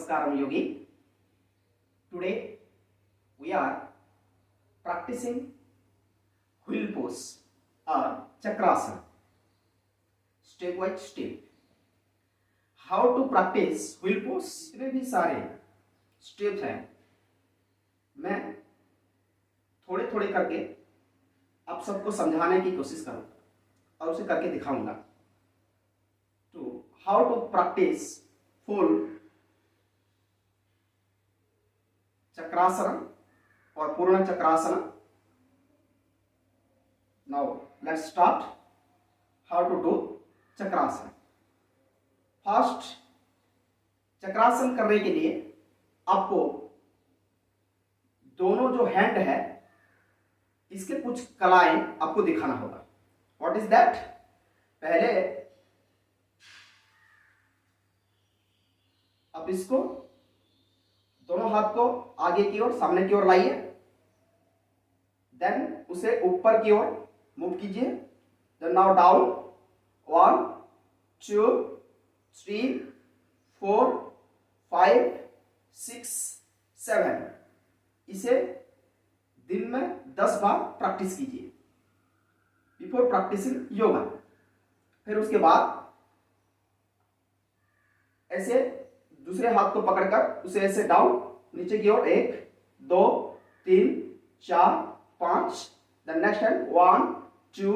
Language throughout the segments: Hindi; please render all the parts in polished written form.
Namaskaram Yogi. Today we are practicing wheel pose or chakrasana step by step. How to practice wheel pose? इसमें भी सारे स्टेप्स हैं. मैं थोड़े थोड़े करके आप सबको समझाने की कोशिश करूंगा और उसे करके दिखाऊंगा. तो how to practise full chakrasana और पूर्ण chakrasana. Now let's start how to do chakrasana. First, chakrasana करने के लिए आपको दोनों जो हैंड है इसके कुछ कलाएं आपको दिखाना होगा. What is that? पहले आप इसको दोनों हाथ को आगे की ओर सामने की ओर लाइए. देन उसे ऊपर की ओर मूव कीजिए. Then now down. 1 2 3 4 5 6 7. इसे दिन में 10 बार प्रैक्टिस कीजिए बिफोर प्रैक्टिसिंग योगा. फिर उसके बाद ऐसे दूसरे हाथ को पकड़कर उसे ऐसे डाउन नीचे की ओर 1 2 3 4 5. Then next hand 1 2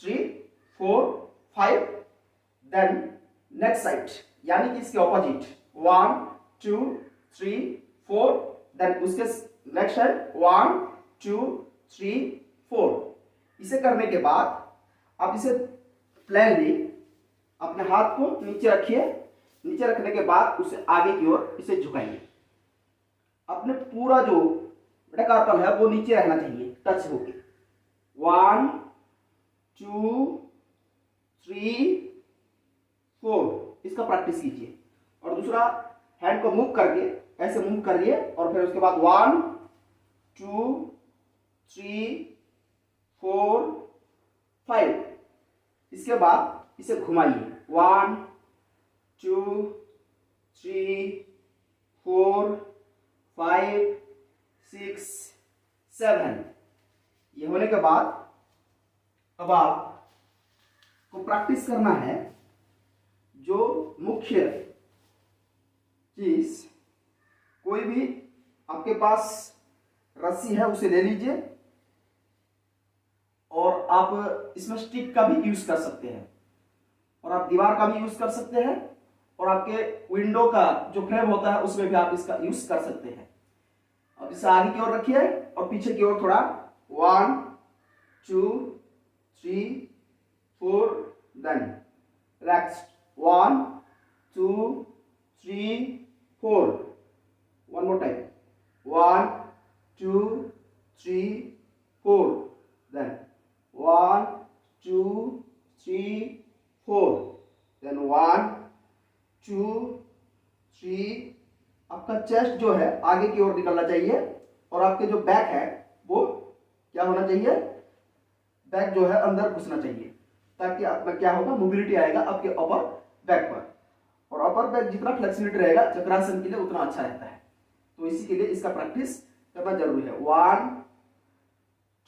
3 4 5. Then next side यानी कि इसके ऑपोजिट 1 2 3 4. देन उसके नेक्स्ट हैंड 1 2 3 4. इसे करने के बाद आप इसे प्लेनली अपने हाथ को नीचे रखिए. नीचे रखने के बाद उसे आगे की ओर इसे झुकाइए. अपने पूरा जो मेटाकार्पल है वो नीचे रहना चाहिए टच होके. 1 2 3 4. इसका प्रैक्टिस कीजिए. और दूसरा हैंड को मूव करके ऐसे मूव करिए और फिर उसके बाद 1 2 3 4 5. इसके बाद इसे घुमाइए. 1 2 3 4 5 6 7. ये होने के बाद अब आपको प्रैक्टिस करना है जो मुख्य चीज. कोई भी आपके पास रस्सी है उसे ले लीजिए और आप इसमें स्टिक का भी यूज कर सकते हैं और आप दीवार का भी यूज कर सकते हैं और आपके विंडो का जो फ्रेम होता है उसमें भी आप इसका यूज कर सकते हैं. अब इसे आगे की ओर रखिए और पीछे की ओर थोड़ा 1 2 3 4. Then next 1 2 3 4. One more time 1 2 3 4. Then 1 2 3 4. Then 1 2 3. आपका चेस्ट जो है आगे की ओर निकलना चाहिए और आपके जो बैक है वो क्या होना चाहिए? बैक जो है अंदर घुसना चाहिए ताकि आपका क्या होगा, मोबिलिटी आएगा आपके अपर बैक पर. और अपर बैक जितना फ्लेक्सिबिलिटी रहेगा चक्रासन के लिए उतना अच्छा रहता है. तो इसी के लिए इसका प्रैक्टिस करना जरूरी है. 1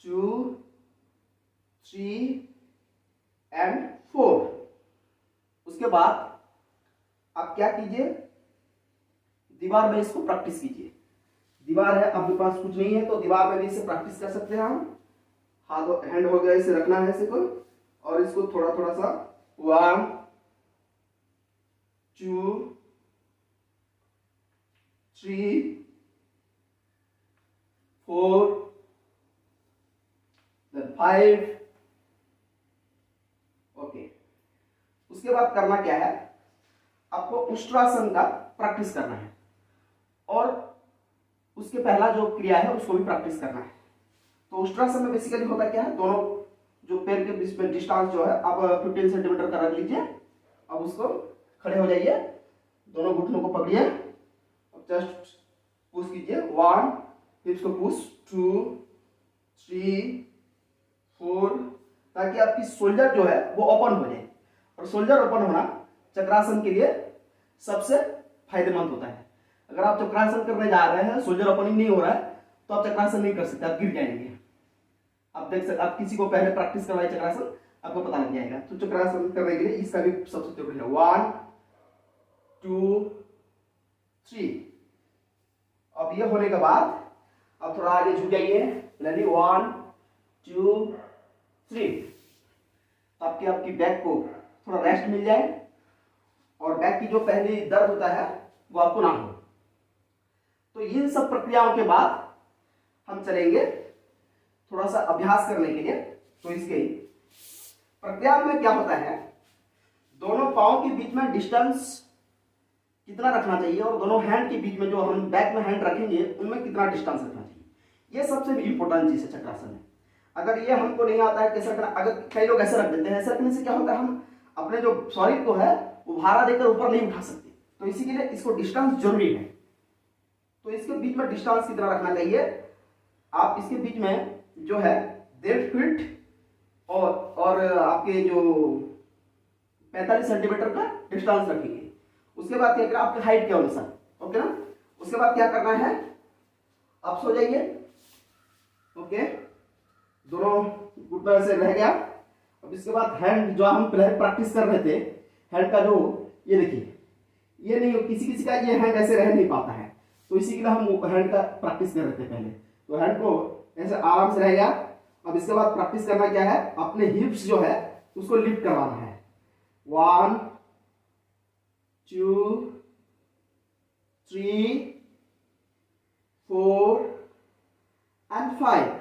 2 3 एंड 4. उसके बाद आप क्या कीजिए, दीवार में इसको प्रैक्टिस कीजिए. दीवार है आपके पास कुछ नहीं है तो दीवार में भी इसे प्रैक्टिस कर सकते हैं हम. हाथ हैंड हो गया, इसे रखना है इसे को और इसको थोड़ा थोड़ा सा 1 2 3 4 then 5. ओके. उसके बाद करना क्या है, आपको उष्ट्रासन का प्रैक्टिस करना है और उसके पहला जो क्रिया है उसको भी प्रैक्टिस करना है. तो उष्ट्रासन में बेसिकली होता क्या है, दोनों जो पैर के बीच में डिस्टेंस जो है आप 15 सेंटीमीटर का रख लीजिए. अब उसको खड़े हो जाइए, दोनों घुटनों को पकड़िए और जस्ट पुश कीजिए. 1. फिर इसको पुश 2 3 4. ताकि आपकी शोल्डर जो है वो ओपन हो जाए. और शोल्डर ओपन होना चक्रासन के लिए सबसे फायदेमंद होता है. अगर आप चक्रासन करने जा रहे हैं, शोल्डर ओपनिंग नहीं हो रहा है, तो आप चक्रासन नहीं कर सकते, आप गिर जाएंगे। आप देख सकते, आप किसी को पहले प्रैक्टिस करवाए चक्रासन, आपको पता लग जाएगा। तो चक्रासन करने के लिए इसका भी सबसे जरूरी है 1 2 3। अब ये होने के बाद अब थोड़ा आगे झुक जाइए, 1 2 3। आपकी बैक को थोड़ा रेस्ट मिल जाए और बैक की जो पहली दर्द होता है वो आपको ना हो। तो इन सब प्रक्रियाओं के बाद हम चलेंगे थोड़ा सा अभ्यास करने के लिए। तो इसके प्रक्रिया में क्या होता है, दोनों पाँव के बीच में डिस्टेंस कितना रखना चाहिए और दोनों हैंड के बीच में जो हम बैक में हैंड रखेंगे उनमें कितना डिस्टेंस रखना चाहिए, ये सबसे इंपॉर्टेंट चीज है चक्रासन में। अगर ये हमको नहीं आता है कैसे रखना, अगर कई लोग ऐसे रख देते हैं, ऐसे रखने से क्या होता है, हम अपने जो शरीर को है वो भारा देकर ऊपर नहीं उठा सकते। तो इसी के लिए इसको डिस्टेंस जरूरी है। तो इसके बीच में डिस्टेंस कितना रखना चाहिए, आप इसके बीच में जो है 1.5 फीट और आपके जो 45 सेंटीमीटर का डिस्टेंस रखेंगे। उसके बाद क्या करना, आपके हाइट के अनुसार, ओके ना। उसके बाद क्या करना है, आप सो जाइए, ओके, दोनों घुटनों से रह गया। अब इसके बाद हैंड जो हम पहले प्रैक्टिस कर रहे थे, हैंड का जो ये देखिए, ये नहीं, किसी का ये हैंड ऐसे रह नहीं पाता है, तो इसी के लिए हम हैंड का प्रैक्टिस कर रहे थे पहले। तो हैंड को ऐसे आराम से रह गया। अब इसके बाद प्रैक्टिस करना क्या है, अपने हिप्स जो है उसको लिफ्ट करवाना है। 1 2 3 4 एंड 5।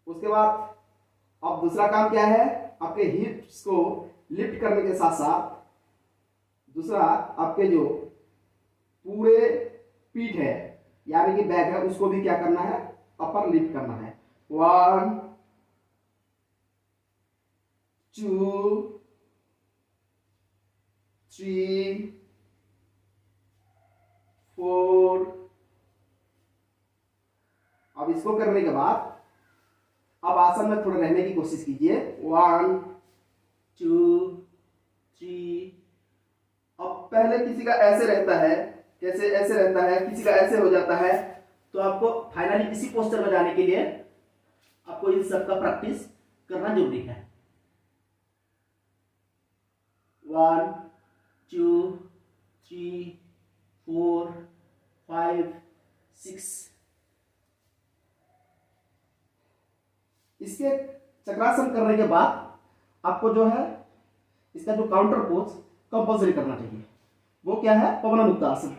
उसके बाद अब दूसरा काम क्या है, आपके हिप्स को लिफ्ट करने के साथ साथ दूसरा आपके जो पूरे पीठ है यानी कि बैक है उसको भी क्या करना है, अपर लिफ्ट करना है। 1 2 3 4। अब इसको करने के बाद अब आसन में थोड़ा रहने की कोशिश कीजिए। 1 2 3। अब पहले किसी का ऐसे रहता है, कैसे ऐसे रहता है, किसी का ऐसे हो जाता है, तो आपको फाइनली इसी पोस्टर में जाने के लिए आपको इन सब का प्रैक्टिस करना जरूरी है। 1 2 3 4 5 6। इसके चक्रासन करने के बाद आपको जो है इसका जो काउंटर पोज कंपल्सरी करना चाहिए, वो क्या है, पवन मुक्त आसन।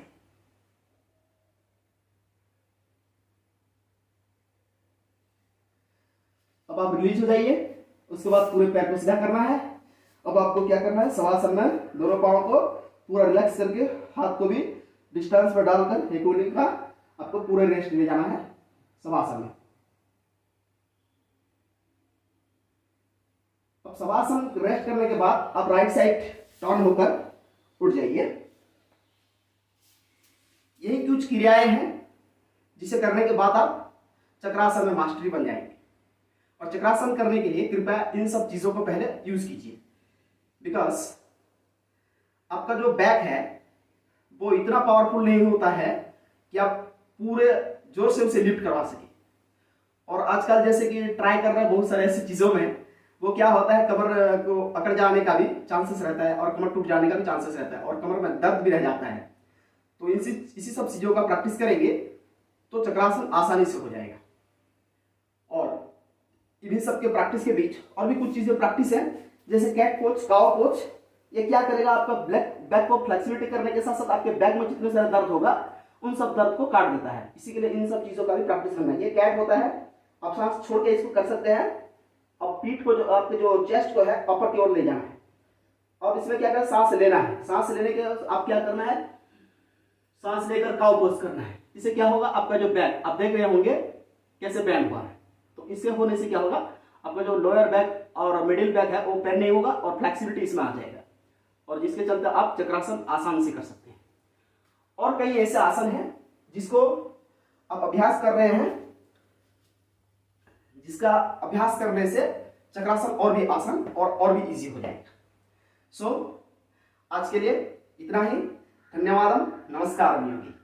अब आप रिलीज हो जाइए। उसके बाद पूरे पैर को सीधा करना है। अब आपको क्या करना है, शवासन में दोनों पांव को पूरा रिलैक्स करके हाथ को भी डिस्टेंस पर डालकर एक उंगली का आपको पूरे रेस्ट ले जाना है शवासन में। अब शवासन रेस्ट करने के बाद आप राइट साइड टर्न होकर उठ जाइए। यही कुछ क्रियाएं हैं जिसे करने के बाद आप चक्रासन में मास्टरी बन जाएंगे। और चक्रासन करने के लिए कृपया इन सब चीजों को पहले यूज कीजिए, बिकॉज आपका जो बैक है वो इतना पावरफुल नहीं होता है कि आप पूरे जोर से उसे लिफ्ट करवा सके। और आजकल जैसे कि ट्राई कर रहे हैं बहुत सारे ऐसी चीजों में, वो क्या होता है, कमर को अकड़ जाने का भी चांसेस रहता है और कमर टूट जाने का भी चांसेस रहता है और कमर में दर्द भी रह जाता है। तो इसी सब चीजों का प्रैक्टिस करेंगे तो चक्रासन आसानी से हो जाएगा। और इन्हीं सब के प्रैक्टिस के बीच और भी कुछ चीजें प्रैक्टिस है, जैसे कैट पोज, काउ पोज। ये क्या करेगा, आपका बैक को फ्लेक्सिबिलिटी करने के साथ साथ आपके बैक में जितने सारे दर्द होगा उन सब दर्द को काट देता है। इसी के लिए इन सब चीजों का भी प्रैक्टिस करना है। ये कैट होता है, आप सांस छोड़ के इसको कर सकते हैं। अब पीठ को जो आपके जो चेस्ट को है अपर की ओर ले जाना है। अब इसमें क्या करना, सांस लेना है। सांस लेने के आप क्या करना है, सांस लेकर काउ पोज करना है। इससे क्या होगा, आपका जो बैक आप देख रहे होंगे कैसे बैंड हुआ है। तो इससे होने से क्या होगा, आपका जो लोअर बैक और मिडिल बैक है वो पेन नहीं होगा और फ्लेक्सिबिलिटी इसमें आ जाएगा, और जिसके चलते आप चक्रासन आसानी से कर सकते हैं। और कई ऐसे आसन हैं जिसको आप अभ्यास कर रहे हैं, जिसका अभ्यास करने से चक्रासन और भी आसान और भी इजी हो जाएगा। सो आज के लिए इतना ही। धन्यवाद, नमस्कार योगी।